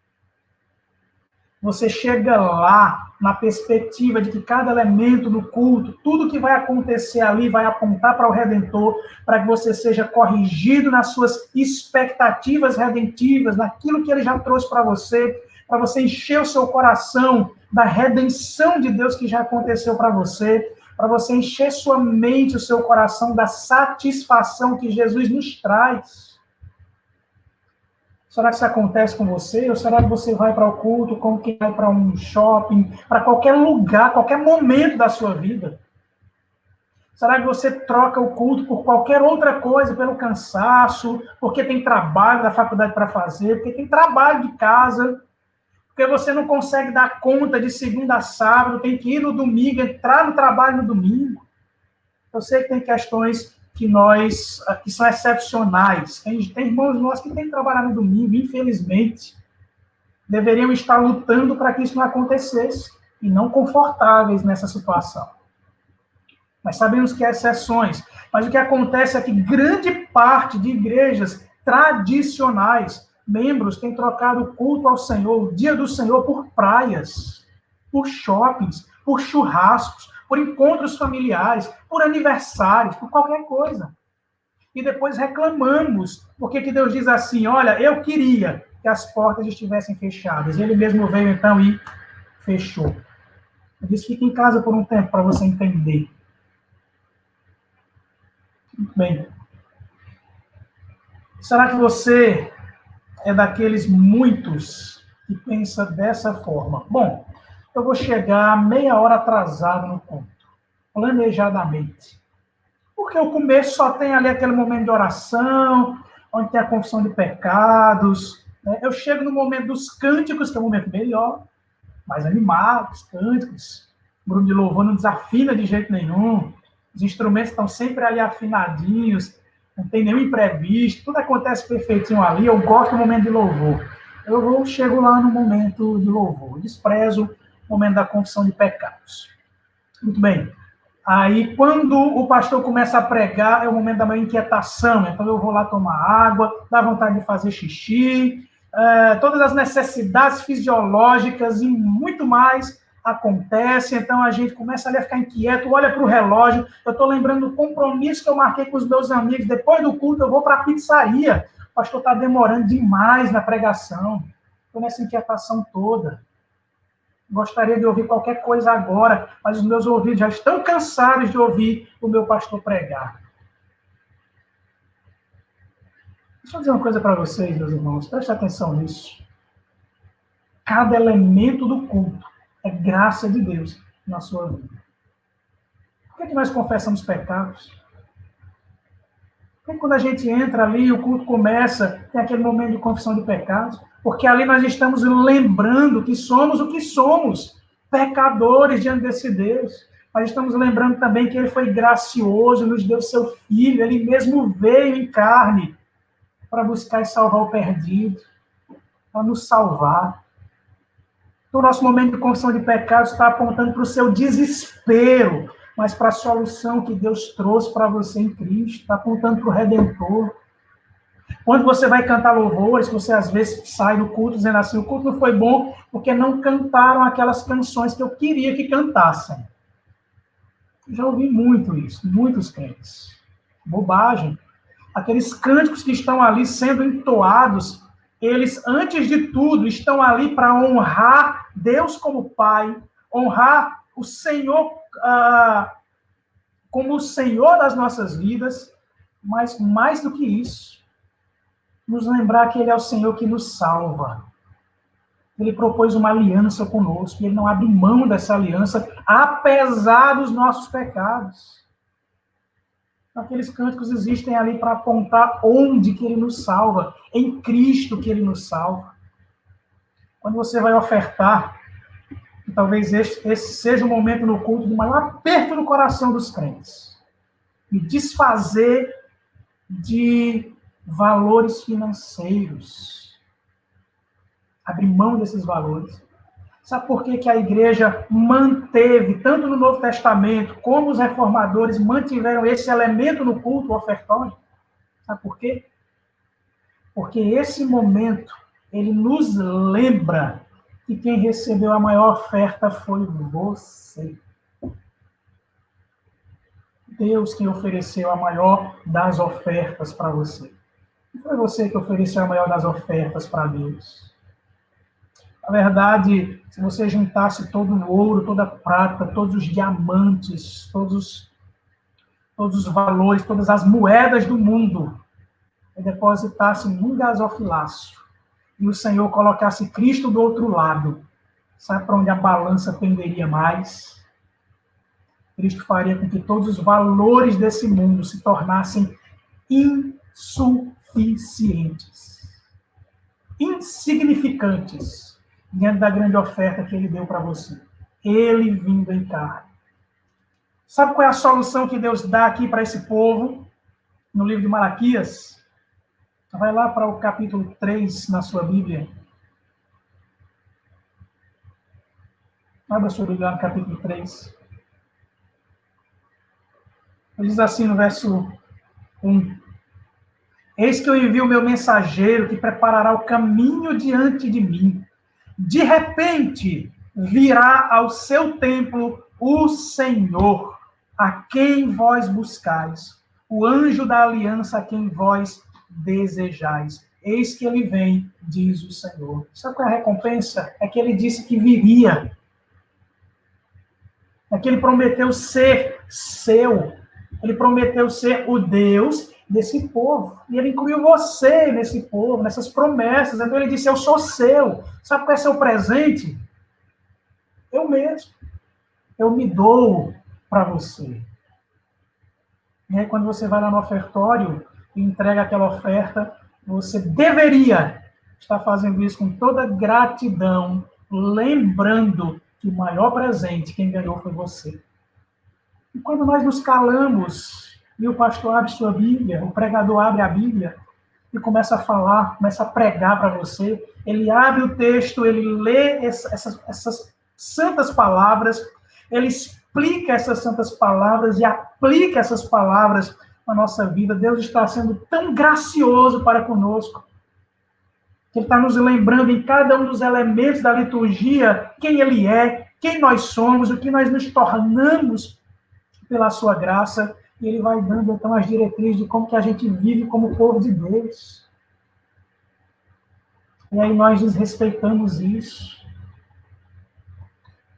Você chega lá na perspectiva de que cada elemento do culto, tudo que vai acontecer ali vai apontar para o Redentor, para que você seja corrigido nas suas expectativas redentivas, naquilo que ele já trouxe para você encher o seu coração da redenção de Deus que já aconteceu para você encher sua mente, o seu coração da satisfação que Jesus nos traz. Será que isso acontece com você? Ou será que você vai para o culto como quem vai para um shopping, para qualquer lugar, qualquer momento da sua vida? Será que você troca o culto por qualquer outra coisa, pelo cansaço, porque tem trabalho da faculdade para fazer, porque tem trabalho de casa, porque você não consegue dar conta de segunda a sábado, tem que ir no domingo, entrar no trabalho no domingo? Eu sei que tem questões que são excepcionais. Tem irmãos nossos que têm que trabalhar no domingo, infelizmente. Deveriam estar lutando para que isso não acontecesse, e não confortáveis nessa situação. Mas sabemos que há exceções. Mas o que acontece é que grande parte de igrejas tradicionais, membros, têm trocado o culto ao Senhor, o dia do Senhor, por praias, por shoppings, por churrascos, por encontros familiares, por aniversários, por qualquer coisa. E depois reclamamos, porque que Deus diz assim, olha, eu queria que as portas estivessem fechadas. Ele mesmo veio então e fechou. Ele disse, fica em casa por um tempo para você entender. Muito bem. Será que você é daqueles muitos que pensa dessa forma? Bom, eu vou chegar meia hora atrasado no culto, planejadamente. Porque o começo só tem ali aquele momento de oração, onde tem a confissão de pecados. Né? Eu chego no momento dos cânticos, que é o momento melhor, mais animado, os cânticos. O grupo de louvor não desafina de jeito nenhum. Os instrumentos estão sempre ali afinadinhos, não tem nenhum imprevisto, tudo acontece perfeitinho ali. Eu gosto do momento de louvor. Chego lá no momento de louvor. Eu desprezo o momento da confissão de pecados. Muito bem. Aí, quando o pastor começa a pregar, é o momento da minha inquietação. Então, eu vou lá tomar água, dá vontade de fazer xixi, todas as necessidades fisiológicas e muito mais acontece, então a gente começa ali a ficar inquieto, olha para o relógio, eu estou lembrando do compromisso que eu marquei com os meus amigos, depois do culto eu vou para a pizzaria, o pastor está demorando demais na pregação, estou nessa inquietação toda, gostaria de ouvir qualquer coisa agora, mas os meus ouvidos já estão cansados de ouvir o meu pastor pregar. Deixa eu dizer uma coisa para vocês, meus irmãos, prestem atenção nisso. Cada elemento do culto é graça de Deus na sua vida. Por que nós confessamos pecados? Por que quando a gente entra ali, o culto começa, tem aquele momento de confissão de pecados? Porque ali nós estamos lembrando que somos o que somos, pecadores diante desse Deus. Nós estamos lembrando também que Ele foi gracioso, nos deu seu Filho, Ele mesmo veio em carne para buscar e salvar o perdido, para nos salvar. Então, o nosso momento de confissão de pecados está apontando para o seu desespero, mas para a solução que Deus trouxe para você em Cristo, está apontando para o Redentor. Quando você vai cantar louvores, você às vezes sai do culto dizendo assim, o culto não foi bom porque não cantaram aquelas canções que eu queria que cantassem. Já ouvi muito isso, muitos crentes. Bobagem. Aqueles cânticos que estão ali sendo entoados, eles, antes de tudo, estão ali para honrar Deus como Pai, honrar o Senhor como o Senhor das nossas vidas, mas mais do que isso, nos lembrar que Ele é o Senhor que nos salva. Ele propôs uma aliança conosco, e Ele não abre mão dessa aliança, apesar dos nossos pecados. Aqueles cânticos existem ali para apontar onde que Ele nos salva, em Cristo que Ele nos salva. Quando você vai ofertar, talvez esse seja o momento no culto do maior aperto no coração dos crentes. E desfazer de valores financeiros. Abrir mão desses valores. Sabe por que a igreja manteve, tanto no Novo Testamento, como os reformadores mantiveram esse elemento no culto, o ofertório? Sabe por quê? Porque esse momento, ele nos lembra que quem recebeu a maior oferta foi você. Deus quem ofereceu a maior das ofertas para você. Não foi você que ofereceu a maior das ofertas para Deus. Na verdade, se você juntasse todo o ouro, toda a prata, todos os diamantes, todos os valores, todas as moedas do mundo, e depositasse num gasofilácio, e o Senhor colocasse Cristo do outro lado, sabe para onde a balança penderia mais? Cristo faria com que todos os valores desse mundo se tornassem insuficientes, insignificantes, diante da grande oferta que Ele deu para você. Ele vindo em carne. Sabe qual é a solução que Deus dá aqui para esse povo? No livro de Malaquias. Vai lá para o capítulo 3 na sua Bíblia. Abra a sua Bíblia no capítulo 3. Ele diz assim no verso 1. Eis que eu envio o meu mensageiro que preparará o caminho diante de mim. De repente, virá ao seu templo o Senhor, a quem vós buscais, o anjo da aliança a quem vós desejais. Eis que ele vem, diz o Senhor. Sabe qual é a recompensa? É que ele disse que viria. É que ele prometeu ser seu. Ele prometeu ser o Deus desse povo. E ele incluiu você nesse povo, nessas promessas. Então ele disse, eu sou seu. Sabe qual é seu presente? Eu mesmo. Eu me dou para você. E aí quando você vai lá no ofertório e entrega aquela oferta, você deveria estar fazendo isso com toda gratidão, lembrando que o maior presente, quem ganhou foi você. E quando nós nos calamos, e o pastor abre sua Bíblia, o pregador abre a Bíblia e começa a falar, começa a pregar para você, ele abre o texto, ele lê essas santas palavras, ele explica essas santas palavras e aplica essas palavras na nossa vida. Deus está sendo tão gracioso para conosco. que ele está nos lembrando em cada um dos elementos da liturgia quem ele é, quem nós somos, o que nós nos tornamos pela sua graça, e ele vai dando, então, as diretrizes de como que a gente vive como povo de Deus. E aí nós desrespeitamos isso.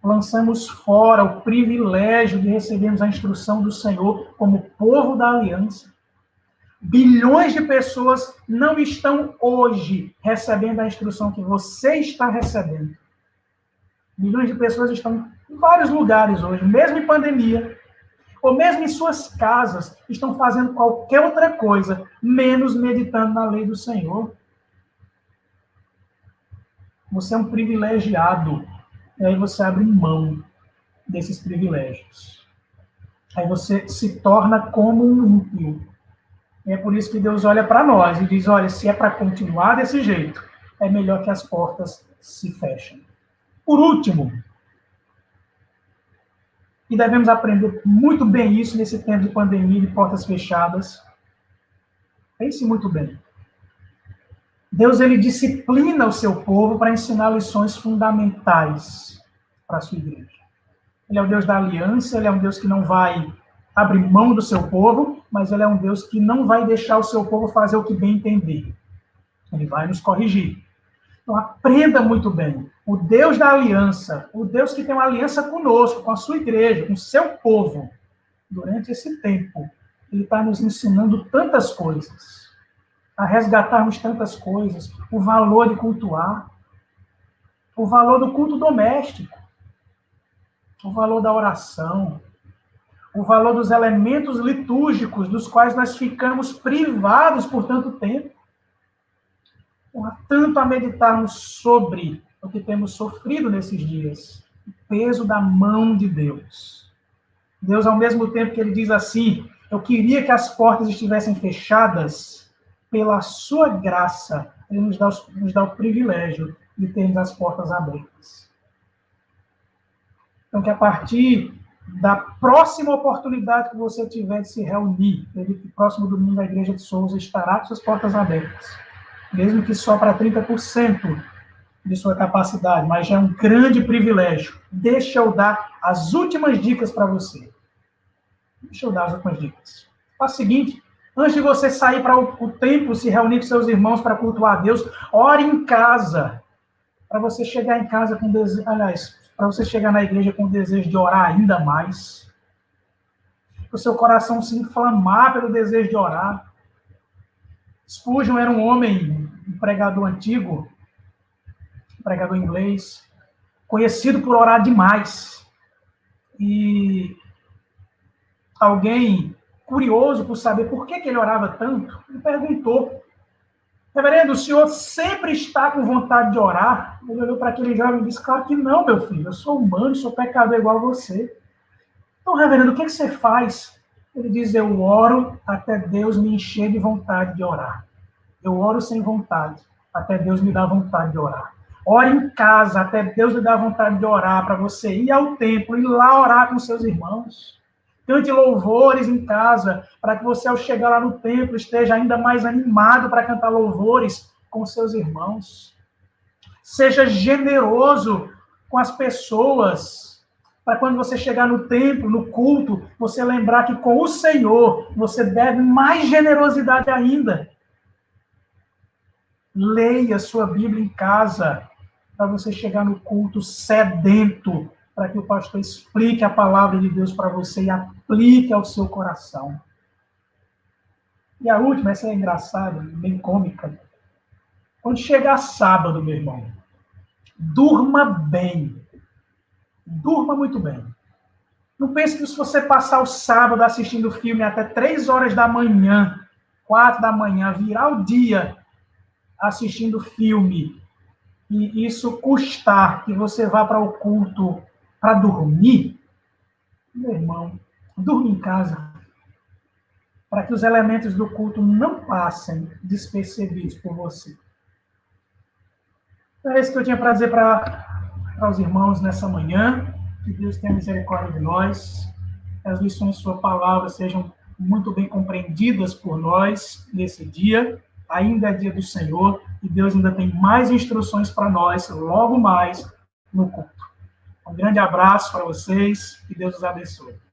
Lançamos fora o privilégio de recebermos a instrução do Senhor como povo da aliança. Bilhões de pessoas não estão hoje recebendo a instrução que você está recebendo. Bilhões de pessoas estão em vários lugares hoje, mesmo em pandemia, ou mesmo em suas casas, estão fazendo qualquer outra coisa, menos meditando na lei do Senhor. Você é um privilegiado. E aí você abre mão desses privilégios. Aí você se torna como um ímpio. E é por isso que Deus olha para nós e diz, olha, se é para continuar desse jeito, é melhor que as portas se fechem. Por último, e devemos aprender muito bem isso nesse tempo de pandemia, de portas fechadas, pense muito bem. Deus, ele disciplina o seu povo para ensinar lições fundamentais para a sua igreja. Ele é o Deus da aliança, ele é um Deus que não vai abrir mão do seu povo, mas ele é um Deus que não vai deixar o seu povo fazer o que bem entender. Ele vai nos corrigir. Então, aprenda muito bem. O Deus da aliança, o Deus que tem uma aliança conosco, com a sua igreja, com o seu povo, durante esse tempo, ele está nos ensinando tantas coisas, a resgatarmos tantas coisas, o valor de cultuar, o valor do culto doméstico, o valor da oração, o valor dos elementos litúrgicos dos quais nós ficamos privados por tanto tempo. Há tanto a meditarmos sobre o que temos sofrido nesses dias, o peso da mão de Deus. Deus, ao mesmo tempo que ele diz assim, eu queria que as portas estivessem fechadas, pela sua graça, ele nos dá o privilégio de termos as portas abertas. Então, que a partir da próxima oportunidade que você tiver de se reunir, no próximo domingo a Igreja de Souza estará com suas portas abertas, mesmo que só para 30% de sua capacidade, mas já é um grande privilégio. Deixa eu dar as últimas dicas para você. Deixa eu dar as últimas dicas. Faz o seguinte, antes de você sair para o templo, se reunir com seus irmãos para cultuar a Deus, ore em casa, para você chegar em casa com desejo, aliás, para você chegar na igreja com o desejo de orar ainda mais, para o seu coração se inflamar pelo desejo de orar. Spurgeon era um homem, um pregador antigo, um pregador inglês, conhecido por orar demais. E alguém curioso por saber por que ele orava tanto, me perguntou, reverendo, o senhor sempre está com vontade de orar? Ele olhou para aquele jovem e disse, claro que não, meu filho, eu sou humano, sou pecador igual a você. Então, reverendo, o que você faz? Ele diz, eu oro até Deus me encher de vontade de orar. Eu oro sem vontade, até Deus me dá vontade de orar. Ore em casa, até Deus lhe dá vontade de orar, para você ir ao templo, ir lá orar com seus irmãos. Cante louvores em casa, para que você, ao chegar lá no templo, esteja ainda mais animado para cantar louvores com seus irmãos. Seja generoso com as pessoas, para quando você chegar no templo, no culto, você lembrar que com o Senhor você deve mais generosidade ainda. Leia sua Bíblia em casa, para você chegar no culto sedento, para que o pastor explique a palavra de Deus para você e aplique ao seu coração. E a última, essa é engraçada, bem cômica. Quando chegar sábado, meu irmão, durma bem. Durma muito bem. Não pense que se você passar o sábado assistindo filme até 3 horas da manhã, 4 da manhã, virar o dia assistindo filme, e isso custar que você vá para o culto para dormir, meu irmão, durma em casa, para que os elementos do culto não passem despercebidos por você. É isso que eu tinha para dizer para os irmãos nessa manhã. Que Deus tenha misericórdia de nós, que as lições de sua palavra sejam muito bem compreendidas por nós nesse dia. Ainda é dia do Senhor, e Deus ainda tem mais instruções para nós logo mais no culto. Um grande abraço para vocês e Deus os abençoe.